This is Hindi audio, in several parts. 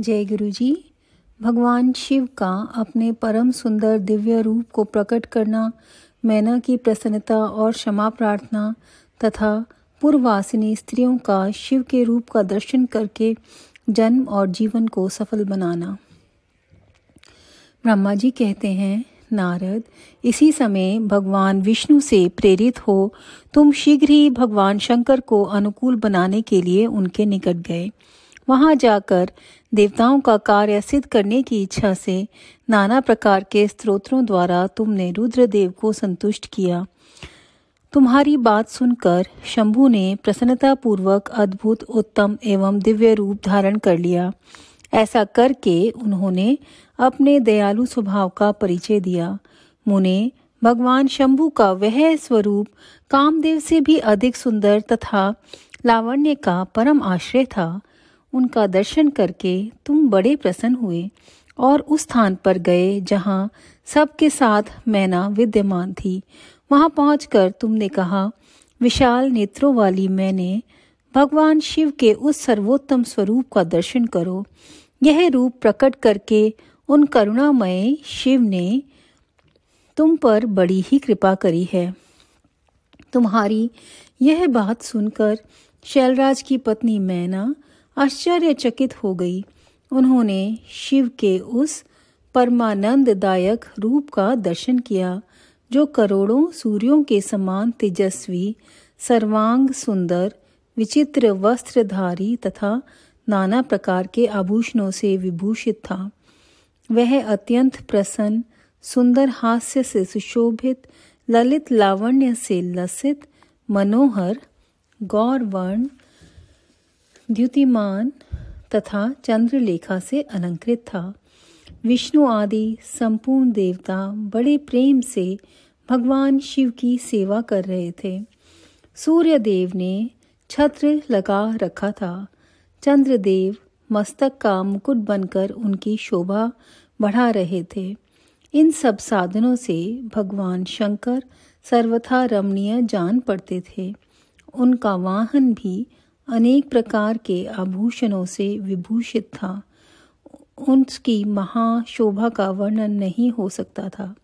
जय गुरु जी। भगवान शिव का अपने परम सुंदर दिव्य रूप को प्रकट करना, मैना की प्रसन्नता और क्षमा प्रार्थना तथा पूर्ववासिनी स्त्रियों का शिव के रूप का दर्शन करके जन्म और जीवन को सफल बनाना। ब्रह्मा जी कहते हैं, नारद, इसी समय भगवान विष्णु से प्रेरित हो तुम शीघ्र ही भगवान शंकर को अनुकूल बनाने के लिए उनके निकट गए। वहां जाकर देवताओं का कार्य सिद्ध करने की इच्छा से नाना प्रकार के स्तोत्रों द्वारा तुमने रुद्रदेव को संतुष्ट किया। तुम्हारी बात सुनकर शंभु ने प्रसन्नता पूर्वक अद्भुत, उत्तम एवं दिव्य रूप धारण कर लिया। ऐसा करके उन्होंने अपने दयालु स्वभाव का परिचय दिया। मुने, भगवान शंभु का वह स्वरूप कामदेव से भी अधिक सुंदर तथा लावण्य का परम आश्रय था। उनका दर्शन करके तुम बड़े प्रसन्न हुए और उस स्थान पर गए जहाँ सबके साथ मैना विद्यमान थी। वहां पहुंचकर तुमने कहा, विशाल नेत्रों वाली मैंने, भगवान शिव के उस सर्वोत्तम स्वरूप का दर्शन करो। यह रूप प्रकट करके उन करुणामय शिव ने तुम पर बड़ी ही कृपा करी है। तुम्हारी यह बात सुनकर शैलराज की पत्नी मैना आश्चर्यचकित हो गई। उन्होंने शिव के उस परमानंददायक रूप का दर्शन किया जो करोड़ों सूर्यों के समान तेजस्वी, सर्वांग सुंदर, विचित्र वस्त्रधारी तथा नाना प्रकार के आभूषणों से विभूषित था। वह अत्यंत प्रसन्न, सुंदर हास्य से सुशोभित, ललित लावण्य से लसित, मनोहर, गौरवर्ण, द्युतिमान तथा चंद्रलेखा से अलंकृत था। विष्णु आदि संपूर्ण देवता बड़े प्रेम से भगवान शिव की सेवा कर रहे थे। सूर्यदेव ने छत्र लगा रखा था। चंद्रदेव मस्तक का मुकुट बनकर उनकी शोभा बढ़ा रहे थे। इन सब साधनों से भगवान शंकर सर्वथा रमणीय जान पड़ते थे। उनका वाहन भी अनेक प्रकार के आभूषणों से विभूषित था। उनकी महाशोभा का वर्णन नहीं हो सकता था।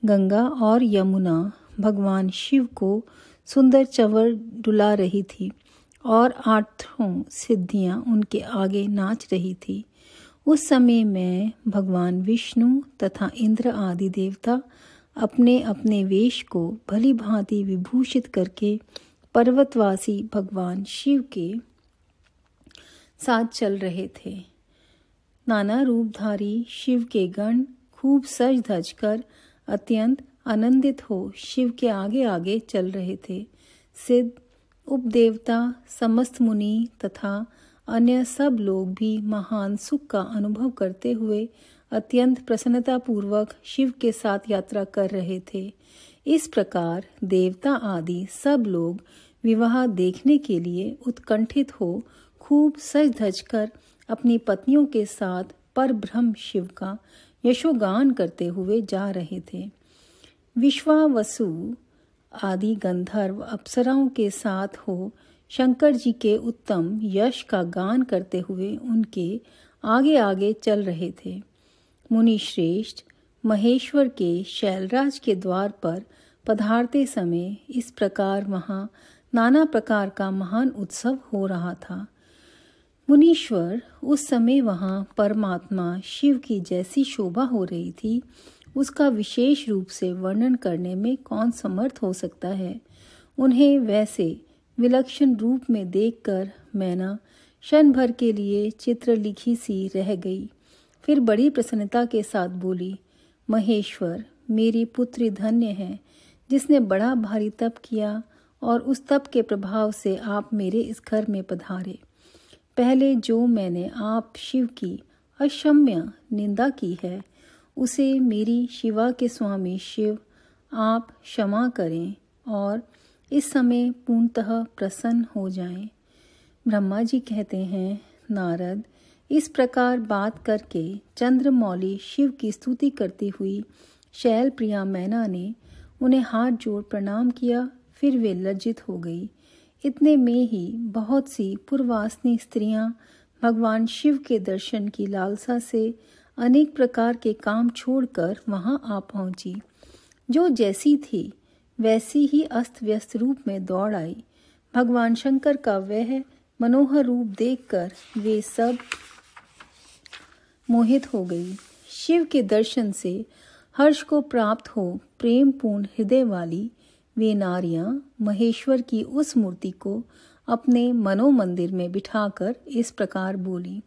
गंगा और यमुना भगवान शिव को सुंदर चंवर डुला रही थी और आठों सिद्धियां उनके आगे नाच रही थी। उस समय में भगवान विष्णु तथा इंद्र आदि देवता अपने अपने वेश को भली भांति विभूषित करके पर्वतवासी भगवान शिव के साथ चल रहे थे। नाना रूपधारी शिव के गण खूब सज धज कर अत्यंत आनंदित हो शिव के आगे आगे चल रहे थे। सिद्ध, उपदेवता, समस्त मुनि तथा अन्य सब लोग भी महान सुख का अनुभव करते हुए अत्यंत प्रसन्नता पूर्वक शिव के साथ यात्रा कर रहे थे। इस प्रकार देवता आदि सब लोग विवाह देखने के लिए उत्कंठित हो खूब सज धज कर अपनी पत्नियों के साथ परब्रह्म शिव का यशोगान करते हुए जा रहे थे। विश्वावसु आदि गंधर्व अप्सराओं के साथ हो शंकर जी के उत्तम यश का गान करते हुए उनके आगे आगे चल रहे थे। मुनि श्रेष्ठ महेश्वर के शैलराज के द्वार पर पधारते समय इस प्रकार वहां नाना प्रकार का महान उत्सव हो रहा था। मुनीश्वर, उस समय वहां परमात्मा शिव की जैसी शोभा हो रही थी उसका विशेष रूप से वर्णन करने में कौन समर्थ हो सकता है। उन्हें वैसे विलक्षण रूप में देखकर मैना क्षण भर के लिए चित्र लिखी सी रह गई। फिर बड़ी प्रसन्नता के साथ बोली, महेश्वर, मेरी पुत्री धन्य है जिसने बड़ा भारी तप किया और उस तप के प्रभाव से आप मेरे इस घर में पधारे। पहले जो मैंने आप शिव की अक्षम्य निंदा की है उसे मेरी शिवा के स्वामी शिव आप क्षमा करें और इस समय पूर्णतः प्रसन्न हो जाएं। ब्रह्मा जी कहते हैं, नारद, इस प्रकार बात करके चंद्रमौली शिव की स्तुति करती हुई शैल प्रिया मैना ने उन्हें हाथ जोड़ प्रणाम किया। फिर वे लज्जित हो गई। इतने में ही बहुत सी पूर्वासनी स्त्रियां भगवान शिव के दर्शन की लालसा से अनेक प्रकार के काम छोड़कर वहां आ पहुंची। जो जैसी थी वैसी ही अस्त व्यस्त रूप में दौड़ आई। भगवान शंकर का वह मनोहर रूप देखकर वे सब मोहित हो गई। शिव के दर्शन से हर्ष को प्राप्त हो प्रेम पूर्ण हृदय वाली वे नारियां महेश्वर की उस मूर्ति को अपने मनोमंदिर में बिठाकर इस प्रकार बोली।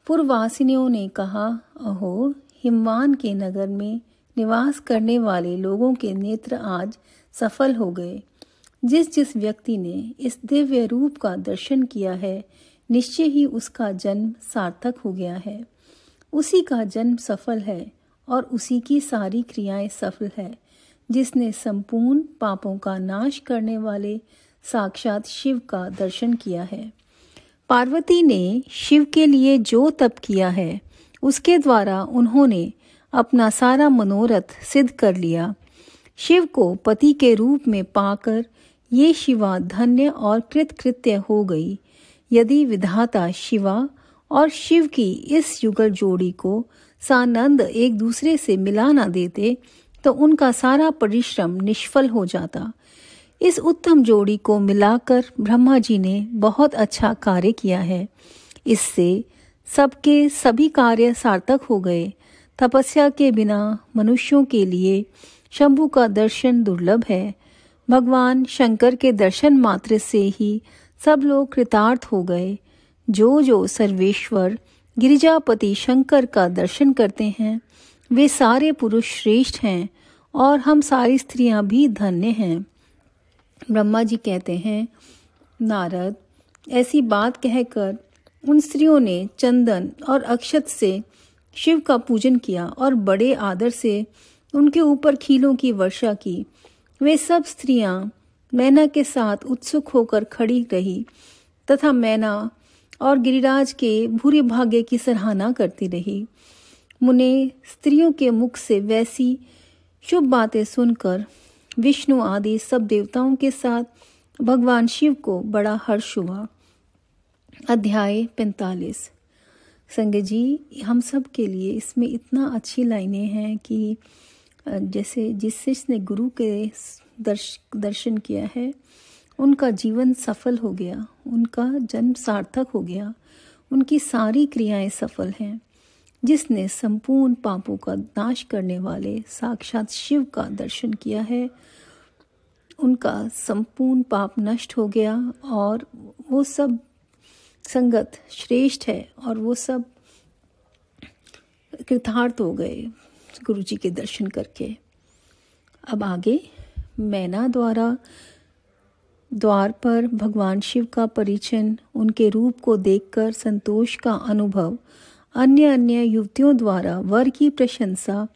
पूर्ववासिनियों ने कहा, अहो, हिमवान के नगर में निवास करने वाले लोगों के नेत्र आज सफल हो गए। जिस जिस व्यक्ति ने इस दिव्य रूप का दर्शन किया है, निश्चय ही उसका जन्म सार्थक हो गया है। उसी का जन्म सफल है और उसी की सारी क्रियाएं सफल है, जिसने संपूर्ण पापों का नाश करने वाले साक्षात शिव का दर्शन किया है। पार्वती ने शिव के लिए जो तप किया है, उसके द्वारा उन्होंने अपना सारा मनोरथ सिद्ध कर लिया। शिव को पति के रूप में पाकर ये शिवा धन्य और कृतकृत्य हो गई। यदि विधाता शिवा और शिव की इस युगल जोड़ी को सानंद एक दूसरे से मिला ना देते तो उनका सारा परिश्रम निष्फल हो जाता। इस उत्तम जोड़ी को मिलाकर ब्रह्मा जी ने बहुत अच्छा कार्य किया है। इससे सबके सभी कार्य सार्थक हो गए। तपस्या के बिना मनुष्यों के लिए शंभु का दर्शन दुर्लभ है। भगवान शंकर के दर्शन मात्र से ही सब लोग कृतार्थ हो गए। जो जो सर्वेश्वर गिरिजापति शंकर का दर्शन करते हैं, वे सारे पुरुष श्रेष्ठ हैं और हम सारी स्त्रियां भी धन्य हैं। ब्रह्मा जी कहते हैं, नारद, ऐसी बात कहकर उन स्त्रियों ने चंदन और अक्षत से शिव का पूजन किया और बड़े आदर से उनके ऊपर खीलों की वर्षा की। वे सब स्त्रियां मैना के साथ उत्सुक होकर खड़ी रही तथा मैना और गिरिराज के भूरे भाग्य की सराहना करती रही। मुने स्त्रियों के मुख से वैसी शुभ बातें सुनकर विष्णु आदि सब देवताओं के साथ भगवान शिव को बड़ा हर्ष हुआ। अध्याय 45। संजय जी, हम सब के लिए इसमें इतना अच्छी लाइनें हैं कि जैसे जिसने गुरु के दर्शन किया है, उनका जीवन सफल हो गया, उनका जन्म सार्थक हो गया, उनकी सारी क्रियाएं सफल हैं। जिसने संपूर्ण पापों का नाश करने वाले साक्षात शिव का दर्शन किया है, उनका संपूर्ण पाप नष्ट हो गया और वो सब संगत श्रेष्ठ है और वो सब कृतार्थ हो गए गुरु जी के दर्शन करके। अब आगे मैना द्वार पर भगवान शिव का परिचय, उनके रूप को देखकर संतोष का अनुभव, अन्य युवतियों द्वारा वर की प्रशंसा,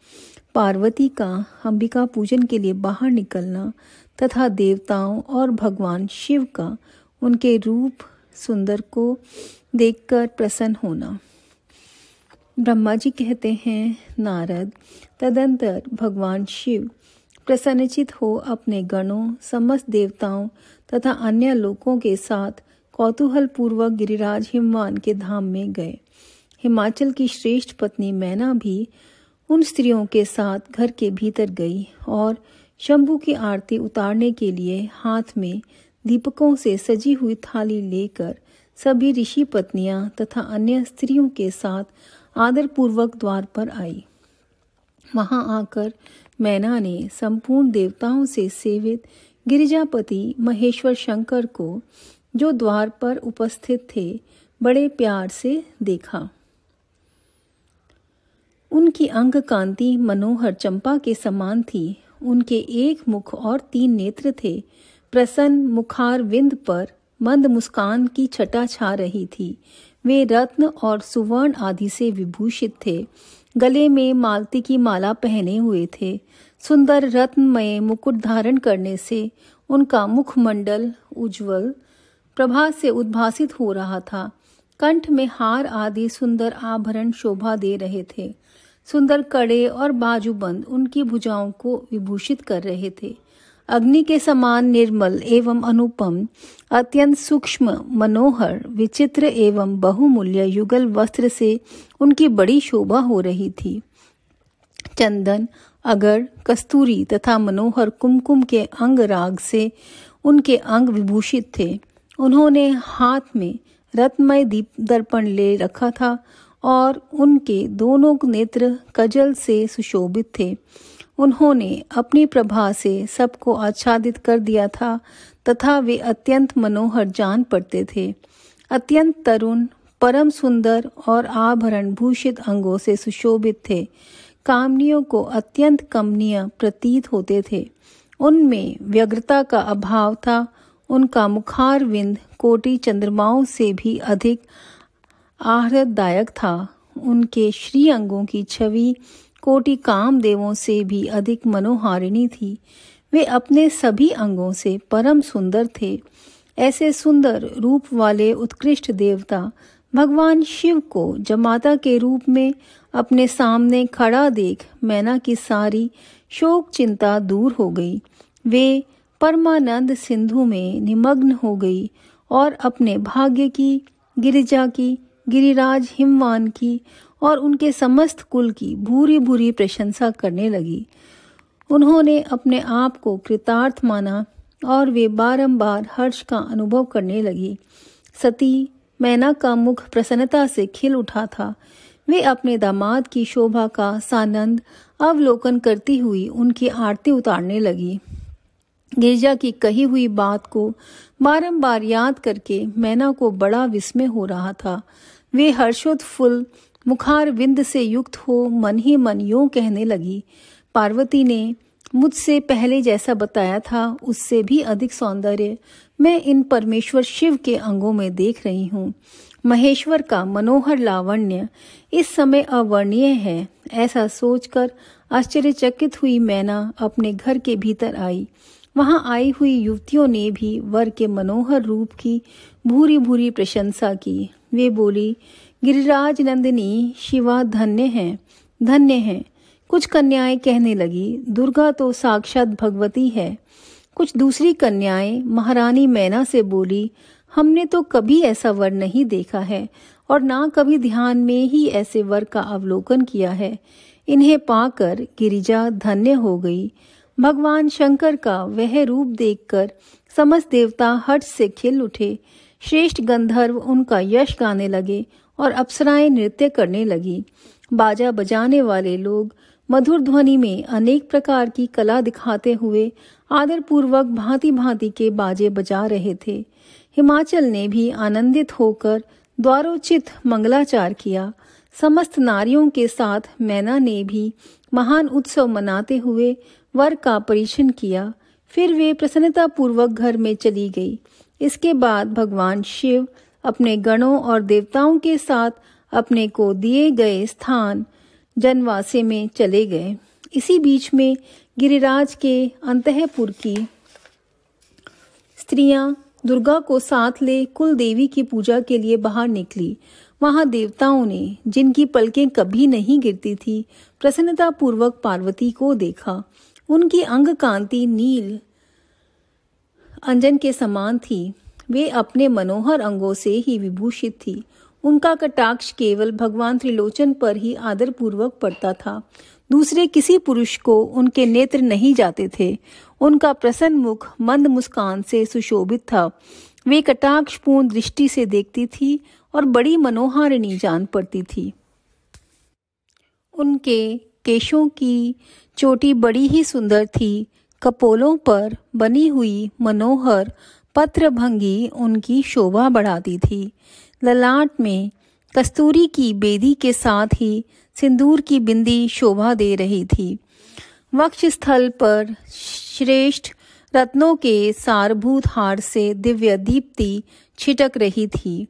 पार्वती का अंबिका पूजन के लिए बाहर निकलना तथा देवताओं और भगवान शिव का उनके रूप सुंदर को देखकर प्रसन्न होना। ब्रह्मा जी कहते हैं, नारद, तदंतर भगवान शिव प्रसन्नचित हो अपने गणों, समस्त देवताओं तथा अन्य लोगों के साथ कौतूहल पूर्वक गिरिराज हिमवान के धाम में गए। हिमाचल की श्रेष्ठ पत्नी मैना भी उन स्त्रियों के साथ घर के भीतर गई और शंभु की आरती उतारने के लिए हाथ में दीपकों से सजी हुई थाली लेकर सभी ऋषि पत्नियां तथा अन्य स्त्रियों के साथ आदर पूर्वक द्वार पर आई। वहां आकर मैना ने संपूर्ण देवताओं से सेवित गिरिजापति महेश्वर शंकर को, जो द्वार पर उपस्थित थे, बड़े प्यार से देखा। उनकी अंग कांति मनोहर चंपा के समान थी। उनके एक मुख और 3 नेत्र थे। प्रसन्न मुखार विंद पर मंद मुस्कान की छटा छा रही थी। वे रत्न और सुवर्ण आदि से विभूषित थे। गले में मालती की माला पहने हुए थे। सुंदर रत्नमय मुकुट धारण करने से उनका मुखमंडल उज्ज्वल प्रभा से उद्भासित हो रहा था। कंठ में हार आदि सुंदर आभरण शोभा दे रहे थे। सुंदर कड़े और बाजूबंद उनकी भुजाओं को विभूषित कर रहे थे। अग्नि के समान निर्मल एवं अनुपम, अत्यंत सूक्ष्म, मनोहर, विचित्र एवं बहुमूल्य युगल वस्त्र से उनकी बड़ी शोभा हो रही थी। चंदन, अगर, कस्तूरी तथा मनोहर कुमकुम के अंग राग से उनके अंग विभूषित थे। उन्होंने हाथ में रत्नमय दीप दर्पण ले रखा था और उनके दोनों नेत्र कजल से सुशोभित थे। उन्होंने अपनी प्रभा से सबको आच्छादित कर दिया था तथा वे अत्यंत मनोहर जान पड़ते थे। अत्यंत तरुण, परम सुंदर और आभरण भूषित अंगों से सुशोभित थे। कामनियों को अत्यंत कमनीय प्रतीत होते थे। उनमें व्यग्रता का अभाव था। उनका मुखारविंद कोटि चंद्रमाओं से भी अधिक आह्लाददायक था। उनके श्री अंगों की छवि कोटि कामदेवों से भी अधिक मनोहारिणी थी। वे अपने सभी अंगों से परम सुंदर थे। ऐसे सुंदर रूप वाले उत्कृष्ट देवता भगवान शिव को जमाता के रूप में अपने सामने खड़ा देख मैना की सारी शोक चिंता दूर हो गई। वे परमानंद सिंधु में निमग्न हो गई और अपने भाग्य की, गिरिजा की, गिरिराज हिमवान की और उनके समस्त कुल की भूरी भूरी प्रशंसा करने लगी। उन्होंने अपने आप को कृतार्थ माना और वे बारंबार हर्ष का अनुभव करने लगी। सती मैना का मुख प्रसन्नता से खिल उठा था। वे अपने दामाद की शोभा का सानंद अवलोकन करती हुई उनकी आरती उतारने लगी। गिरिजा की कही हुई बात को बारंबार याद करके मैना को बड़ा विस्मय हो रहा था। वे हर्षोत्फुल्ल मुखारविंद से युक्त हो मन ही मन यूं कहने लगी, पार्वती ने मुझसे पहले जैसा बताया था उससे भी अधिक सौंदर्य मैं इन परमेश्वर शिव के अंगों में देख रही हूँ। महेश्वर का मनोहर लावण्य इस समय अवर्णीय है। ऐसा सोचकर आश्चर्यचकित हुई मैना अपने घर के भीतर आई। वहां आई हुई युवतियों ने भी वर के मनोहर रूप की भूरी भूरी प्रशंसा की। वे बोली, गिरिराज नंदिनी शिवा धन्य है, धन्य है। कुछ कन्याएं कहने लगी, दुर्गा तो साक्षात भगवती है। कुछ दूसरी कन्याएं महारानी मैना से बोली, हमने तो कभी ऐसा वर नहीं देखा है और ना कभी ध्यान में ही ऐसे वर का अवलोकन किया है। इन्हें पाकर गिरिजा धन्य हो गई। भगवान शंकर का वह रूप देखकर समस्त देवता हर्ष से खिल उठे। श्रेष्ठ गंधर्व उनका यश गाने लगे और अप्सराएं नृत्य करने लगी। बाजा बजाने वाले लोग मधुर ध्वनि में अनेक प्रकार की कला दिखाते हुए आदर पूर्वक भांति भांति के बाजे बजा रहे थे। हिमाचल ने भी आनंदित होकर द्वारोचित मंगलाचार किया। समस्त नारियों के साथ मैना ने भी महान उत्सव मनाते हुए वर का परीक्षण किया। फिर वे प्रसन्नता पूर्वक घर में चली गई। इसके बाद भगवान शिव अपने गणों और देवताओं के साथ अपने को दिए गए स्थान जनवासे में चले गए। इसी बीच में गिरिराज के अंतःपुर की स्त्रियां दुर्गा को साथ ले कुल देवी की पूजा के लिए बाहर निकली। वहां देवताओं ने, जिनकी पलकें कभी नहीं गिरती थी, प्रसन्नता पूर्वक पार्वती को देखा। उनकी अंग कांति नील अंजन के समान थी। वे अपने मनोहर अंगों से ही विभूषित थी। उनका कटाक्ष केवल भगवान त्रिलोचन पर ही आदर पूर्वक पड़ता था। दूसरे किसी पुरुष को उनके नेत्र नहीं जाते थे। उनका प्रसन्न मुख मंद मुस्कान से सुशोभित था। वे कटाक्षपूर्ण दृष्टि से देखती थी और बड़ी मनोहारिणी जान पड़ती थी। उनके केशों की चोटी बड़ी ही सुंदर थी। कपोलों पर बनी हुई मनोहर पत्रभंगी उनकी शोभा बढ़ाती थी। ललाट में कस्तूरी की बेदी के साथ ही सिंदूर की बिंदी शोभा दे रही थी। वक्ष स्थल पर श्रेष्ठ रत्नों के सारभूत हार से दिव्य दीप्ति छिटक रही थी।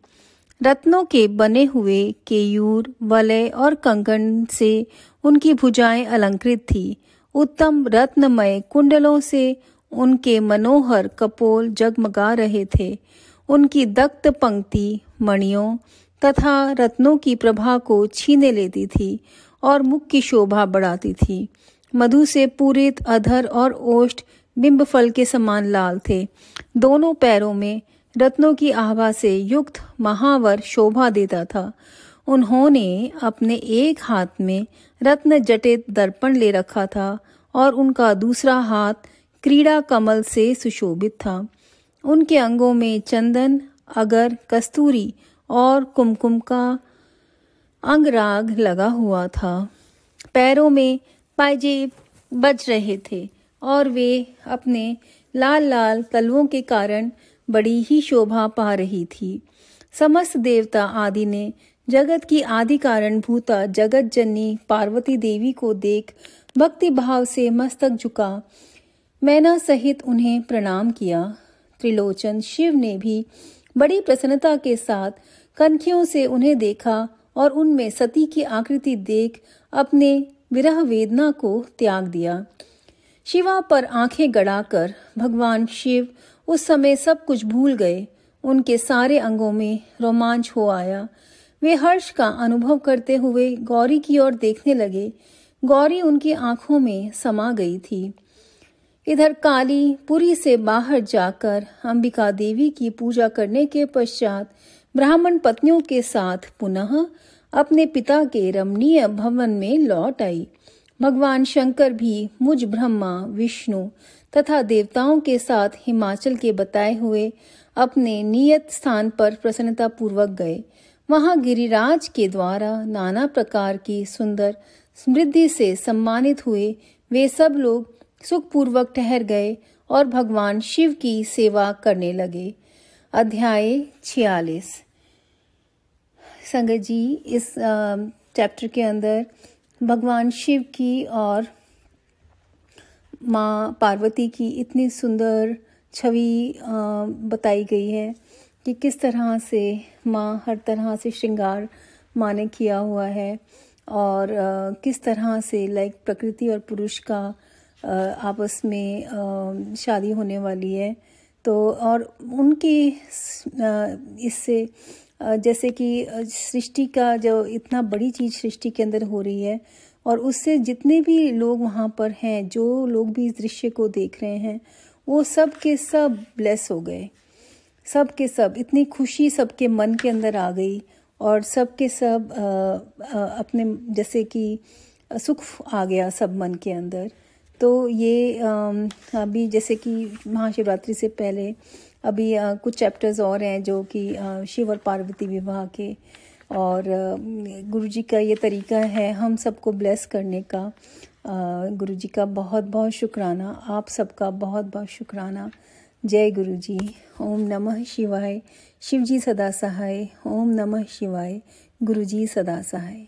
रत्नों के बने हुए केयूर, वलय और कंकण से उनकी भुजाएं अलंकृत थी। उत्तम रत्नमय कुंडलों से उनके मनोहर कपोल जगमगा रहे थे। उनकी दक्त पंक्ति मणियों तथा रत्नों की प्रभा को छीने लेती थी और मुख की शोभा बढ़ाती थी। मधु से पूरित अधर और ओष्ठ बिंब फल के समान लाल थे। दोनों पैरों में रत्नों की आभा से युक्त महावर शोभा देता था। उन्होंने अपने एक हाथ में रत्न जटित दर्पण ले रखा था और उनका दूसरा हाथ क्रीड़ा कमल से सुशोभित था। उनके अंगों में चंदन, अगर, कस्तूरी और कुमकुम का अंगराग लगा हुआ था। पैरों में पायजेब बज रहे थे और वे अपने लाल लाल तलवों के कारण बड़ी ही शोभा पा रही थी। समस्त देवता आदि ने जगत की आदि कारण भूता जगत जननी पार्वती देवी को देख भक्ति भाव से मस्तक झुका मैना सहित उन्हें प्रणाम किया। त्रिलोचन शिव ने भी बड़ी प्रसन्नता के साथ कनखियों से उन्हें देखा और उनमें सती की आकृति देख अपने विरह वेदना को त्याग दिया। शिवा पर आंखें गड़ाकर भगवान शिव उस समय सब कुछ भूल गए। उनके सारे अंगों में रोमांच हो आया। वे हर्ष का अनुभव करते हुए गौरी की ओर देखने लगे। गौरी उनकी आंखों में समा गई थी। इधर काली पुरी से बाहर जाकर अंबिका देवी की पूजा करने के पश्चात ब्राह्मण पत्नियों के साथ पुनः अपने पिता के रमणीय भवन में लौट आई। भगवान शंकर भी मुझ ब्रह्मा, विष्णु तथा देवताओं के साथ हिमाचल के बताए हुए अपने नियत स्थान पर प्रसन्नता पूर्वक गए। वहां गिरिराज के द्वारा नाना प्रकार की सुंदर समृद्धि से सम्मानित हुए। वे सब लोग सुखपूर्वक ठहर गए और भगवान शिव की सेवा करने लगे। अध्याय 46। संगत जी, इस चैप्टर के अंदर भगवान शिव की और माँ पार्वती की इतनी सुंदर छवि बताई गई है कि किस तरह से माँ हर तरह से श्रृंगार माँ ने किया हुआ है और किस तरह से प्रकृति और पुरुष का आपस में शादी होने वाली है। तो और उनके इससे जैसे कि सृष्टि का जो इतना बड़ी चीज़ सृष्टि के अंदर हो रही है और उससे जितने भी लोग वहाँ पर हैं, जो लोग भी इस दृश्य को देख रहे हैं, वो सब के सब ब्लेस हो गए। सब के सब इतनी खुशी सबके मन के अंदर आ गई और सब के सब अपने जैसे कि सुख आ गया सब मन के अंदर। तो ये अभी जैसे कि महाशिवरात्रि से पहले अभी कुछ चैप्टर्स और हैं जो कि शिव और पार्वती विवाह के, और गुरुजी का ये तरीका है हम सबको ब्लेस करने का। गुरुजी का बहुत बहुत शुक्राना, आप सबका बहुत बहुत शुक्राना। जय गुरुजी। ओम नमः शिवाय। शिवजी सदा सहाय। ओम नमः शिवाय। गुरुजी सदा सहाय।